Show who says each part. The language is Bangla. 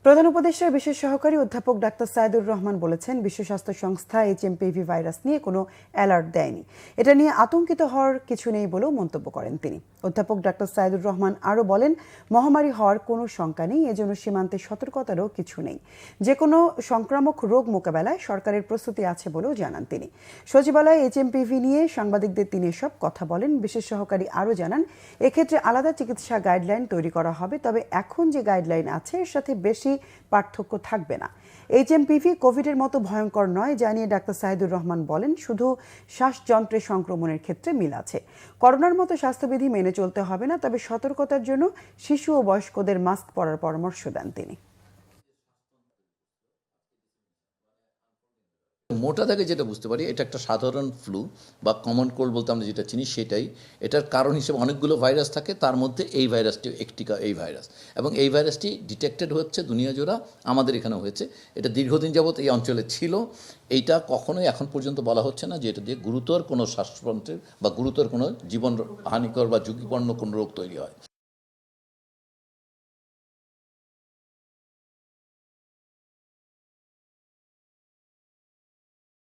Speaker 1: প্রধান উপদেষ্টার বিশেষ সহকারী অধ্যাপক ডাক্তার সাইদুর রহমান বলেছেন, বিশ্ব স্বাস্থ্য সংস্থা এইচএমপিভি ভাইরাস নিয়ে কোনো অ্যালার্ট দেয়নি। এটা নিয়ে আতঙ্কিত হওয়ার কিছু নেই বলেও মন্তব্য করেন তিনি। অধ্যাপক ডাক্তার সাইদুর রহমান আরও বলেন, মহামারী হওয়ার কোনো শঙ্কা নেই, এজন্য সীমান্তে সতর্কতারও কিছু নেই। যে কোনো সংক্রামক রোগ মোকাবেলায় সরকারের প্রস্তুতি আছে বলেও জানান তিনি। সচিবালয়ে এইচএমপিভি নিয়ে সাংবাদিকদের তিনি এসব কথা বলেন। বিশেষ সহকারী আরও জানান, এক্ষেত্রে আলাদা চিকিৎসা গাইডলাইন তৈরি করা হবে, তবে এখন যে গাইডলাইন আছে এর সাথে বেশি পার্থক্য থাকবে না। এইচএমপিভি কোভিডের মতো ভয়ঙ্কর নয়, জানিয়ে ডাক্তার সাইদুর রহমান বলেন, শুধু শ্বাসযন্ত্রে সংক্রমণের ক্ষেত্রে মিল আছে। করোনার মতো স্বাস্থ্যবিধি মেনে চলতে হবে না, তবে সতর্কতার জন্য শিশু ও বয়স্কদের মাস্ক পরার পরামর্শ দেন তিনি।
Speaker 2: মোটা দাগে যেটা বুঝতে পারি, এটা একটা সাধারণ ফ্লু বা কমন কোল্ড বলতে আমরা যেটা চিনি সেটাই। এটার কারণ হিসেবে অনেকগুলো ভাইরাস থাকে, তার মধ্যে এই ভাইরাসটি একটি এই ভাইরাস, এবং এই ভাইরাসটি ডিটেক্টেড হচ্ছে দুনিয়া জোড়া, আমাদের এখানে হয়েছে। এটা দীর্ঘদিন যাবৎ এই অঞ্চলে ছিল। এইটা কখনোই এখন পর্যন্ত বলা হচ্ছে না যে এটা দিয়ে গুরুতর কোনো শ্বাসযন্ত্রের বা গুরুতর কোনো জীবন হানিকর বা ঝুঁকিপূর্ণ কোনো রোগ তৈরি হয়।